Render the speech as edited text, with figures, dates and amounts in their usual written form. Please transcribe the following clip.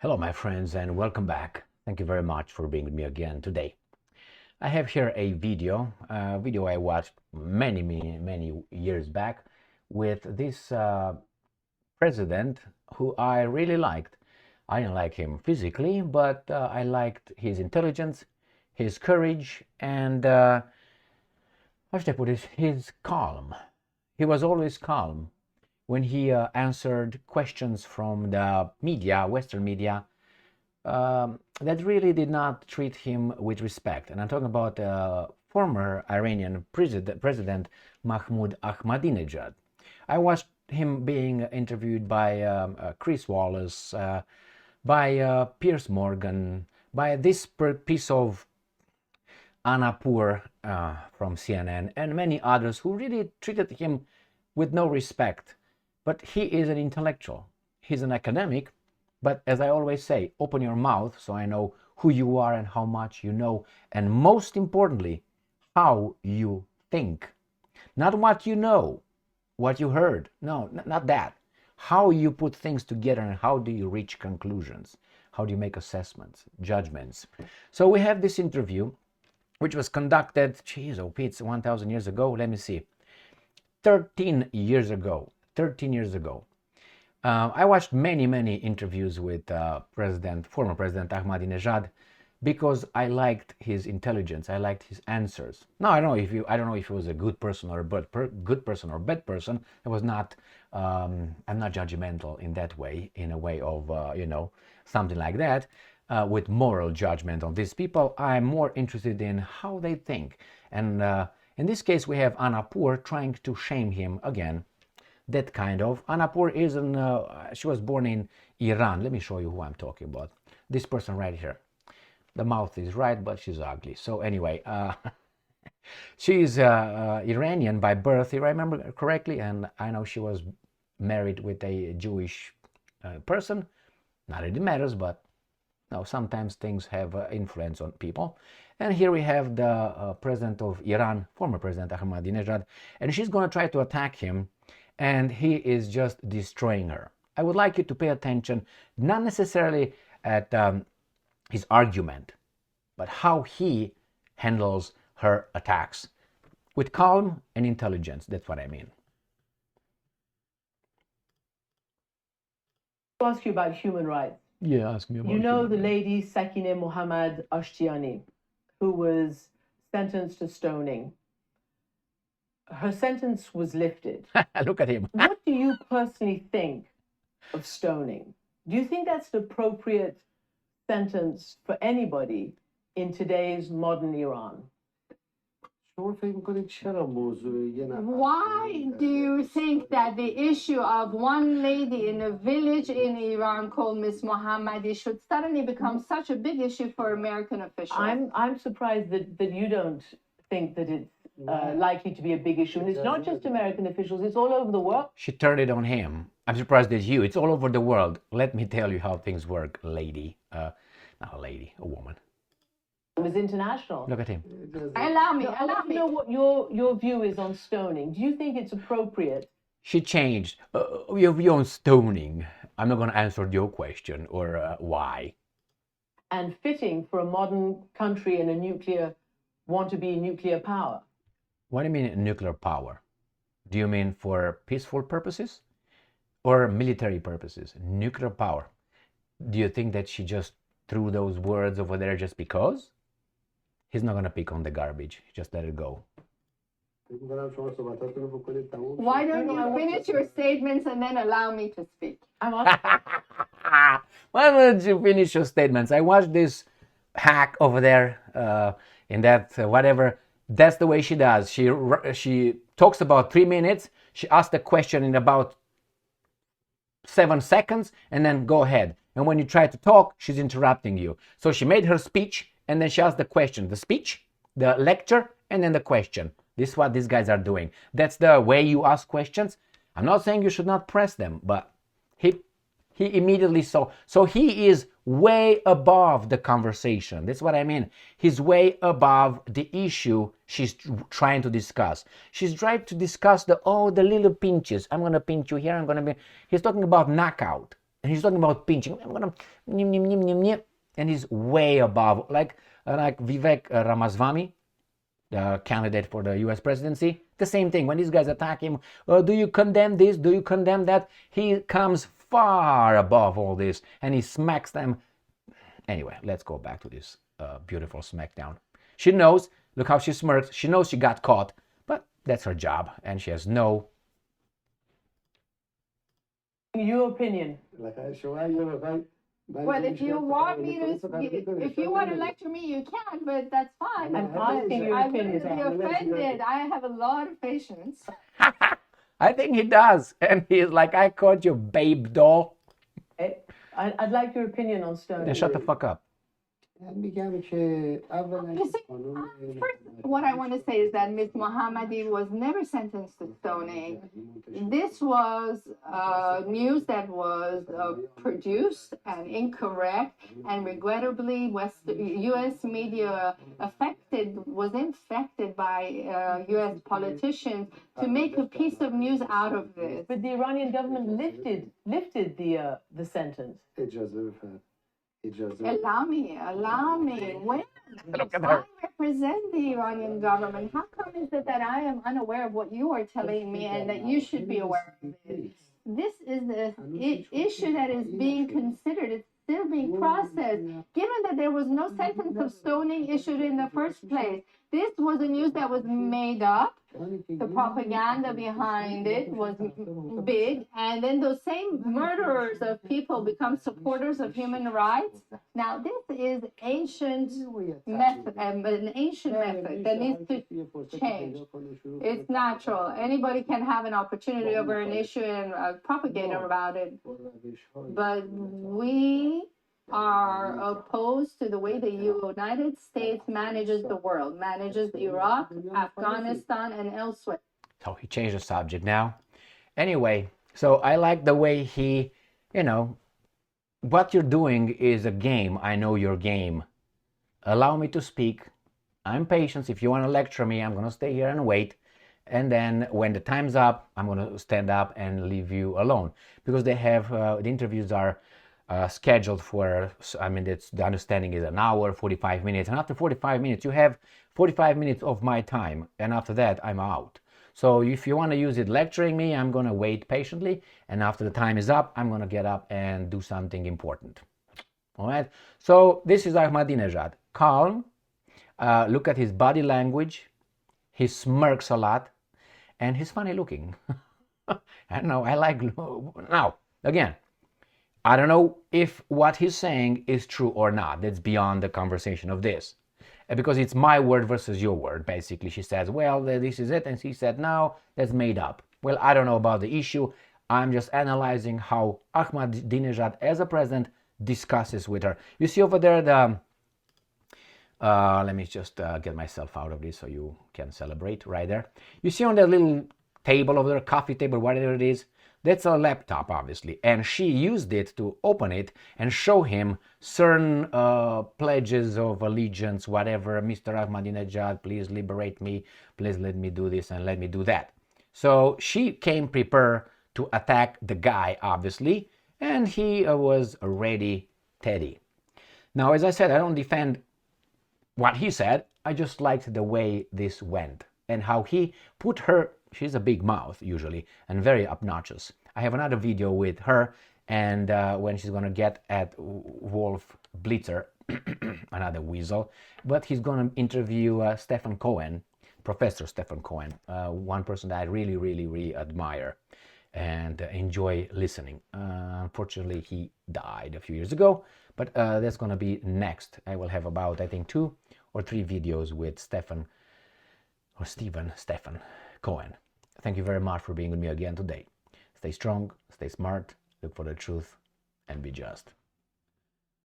Hello, my friends, and welcome back. Thank you very much for being with me again today. I have here a video I watched many years back with this president who I really liked. I didn't like him physically, but I liked his intelligence, his courage, and how should I put it? His calm. He was always calm when he answered questions from the media, Western media, that really did not treat him with respect. And I'm talking about former Iranian President Mahmoud Ahmadinejad. I watched him being interviewed by Chris Wallace, by Piers Morgan, by this piece of Amanpour from CNN, and many others who really treated him with no respect. But he is an intellectual. He's an academic. But as I always say, open your mouth so I know who you are and how much you know. And most importantly, how you think. Not what you know, what you heard. No, not that. How you put things together and how do you reach conclusions? How do you make assessments, judgments? So we have this interview, which was conducted, geez, oh Pete, 1,000 years ago. Let me see. 13 years ago. 13 years ago. I watched many interviews with former President Ahmadinejad because I liked his intelligence. I liked his answers. Now I don't know if he was a good person or a good person or bad person. I was not. I'm not judgmental in that way. In a way of something like that. With moral judgment on these people, I'm more interested in how they think. And in this case, we have Amanpour trying to shame him again. That kind of. Amanpour is she was born in Iran. Let me show you who I'm talking about. This person right here. The mouth is right, but she's ugly. So anyway, she's Iranian by birth, if I remember correctly, and I know she was married with a Jewish person. Not that it matters, but no, sometimes things have influence on people. And here we have the president of Iran, former President Ahmadinejad, and she's going to try to attack him. And he is just destroying her. I would like you to pay attention, not necessarily at his argument, but how he handles her attacks with calm and intelligence. That's what I mean. I'll ask you about human rights. Yeah, ask me about You know the lady Sakineh Mohammad Ashtiani, who was sentenced to stoning. Her sentence was lifted. Look at him. What do you personally think of stoning? Do you think that's an appropriate sentence for anybody in today's modern Iran? Why do you think that the issue of one lady in a village in Iran called Miss Mohammadi should suddenly become such a big issue for American officials? I'm surprised that you don't think that it's likely to be a big issue. And it's not just American officials, it's all over the world. She turned it on him. I'm surprised at you. It's all over the world. Let me tell you how things work, lady. Not a lady, a woman. It was international. Look at him. Allow me. I want to know what your view is on stoning. Do you think it's appropriate? She changed. Your view on stoning. I'm not going to answer your question or why. And fitting for a modern country and want-to-be nuclear power. What do you mean nuclear power? Do you mean for peaceful purposes or military purposes? Nuclear power. Do you think that she just threw those words over there just because? He's not going to pick on the garbage. Just let it go. Why don't you finish your statements and then allow me to speak? Why don't you finish your statements? I watched this hack over there in that whatever. That's the way she does. She talks about 3 minutes. She asks the question in about 7 seconds and then go ahead. And when you try to talk, she's interrupting you. So she made her speech and then she asked the question. The speech, the lecture, and then the question. This is what these guys are doing. That's the way you ask questions. I'm not saying you should not press them, but he immediately saw. So he is way above the conversation. That's what I mean. He's way above the issue she's trying to discuss. She's trying to discuss the little pinches. I'm going to pinch you here. He's talking about knockout. And he's talking about pinching. I'm gonna nim, nim, nim, nim, nim. And he's way above, like Vivek Ramaswamy, the candidate for the U.S. presidency. The same thing. When these guys attack him, do you condemn this? Do you condemn that? He comes far above all this, and he smacks them. Anyway, let's go back to this beautiful smackdown. She knows. Look how she smirks. She knows she got caught, but that's her job, and she has no. Your opinion. Well, if you want me to, if you want to lecture me, you can, but that's fine. I'm asking your I opinion. wouldn't be offended. I have a lot of patience. I think he does, and he's like, I caught you, babe doll. I'd like your opinion on stoning. Then shut the fuck up. First, what I want to say is that Ms. Mohammadi was never sentenced to stoning. This was news that was produced and incorrect, and regrettably, U.S. media was infected by U.S. politicians to make a piece of news out of this. But the Iranian government lifted the sentence. Allow me. When I represent the Iranian government, how come is it that I am unaware of what you are telling me and that you should be aware of it? This is the issue that is being considered. It's still being processed. Given that there was no sentence of stoning issued in the first place, this was a news that was made up. The propaganda behind it was big, and then those same murderers of people become supporters of human rights. Now, this is an ancient method that needs to change. It's natural. Anybody can have an opportunity over an issue and propagate about it, but we are opposed to the way the United States manages the world, manages Iraq, Afghanistan, and elsewhere. So he changed the subject now. Anyway, so I like the way he, what you're doing is a game. I know your game. Allow me to speak. I'm patient. If you want to lecture me, I'm going to stay here and wait. And then when the time's up, I'm going to stand up and leave you alone. Because they have, the interviews are scheduled for, the understanding is an hour, 45 minutes. And after 45 minutes, you have 45 minutes of my time. And after that, I'm out. So if you want to use it lecturing me, I'm going to wait patiently. And after the time is up, I'm going to get up and do something important. All right. So this is Ahmadinejad. Calm. Look at his body language. He smirks a lot. And he's funny looking. I know. I like. Now, again, I don't know if what he's saying is true or not. That's beyond the conversation of this. Because it's my word versus your word, basically. She says, well, this is it. And he said, no, that's made up. Well, I don't know about the issue. I'm just analyzing how Ahmadinejad, as a president, discusses with her. You see over there the... let me just get myself out of this so you can celebrate right there. You see on that little table over there, coffee table, whatever it is, that's a laptop, obviously, and she used it to open it and show him certain pledges of allegiance, whatever. Mr. Ahmadinejad, please liberate me, please let me do this and let me do that. So she came prepared to attack the guy, obviously, and he was ready, Teddy. Now, as I said, I don't defend what he said. I just liked the way this went and how he put her. She's a big mouth usually and very obnoxious. I have another video with her and when she's gonna get at Wolf Blitzer, another weasel, but he's gonna interview Stephen Cohen, Professor Stephen Cohen, one person that I really, really, really admire and enjoy listening. Unfortunately, he died a few years ago, but that's gonna be next. I will have about, I think, 2 or 3 videos with Stephen Cohen. Thank you very much for being with me again today. Stay strong, stay smart, look for the truth, and be just.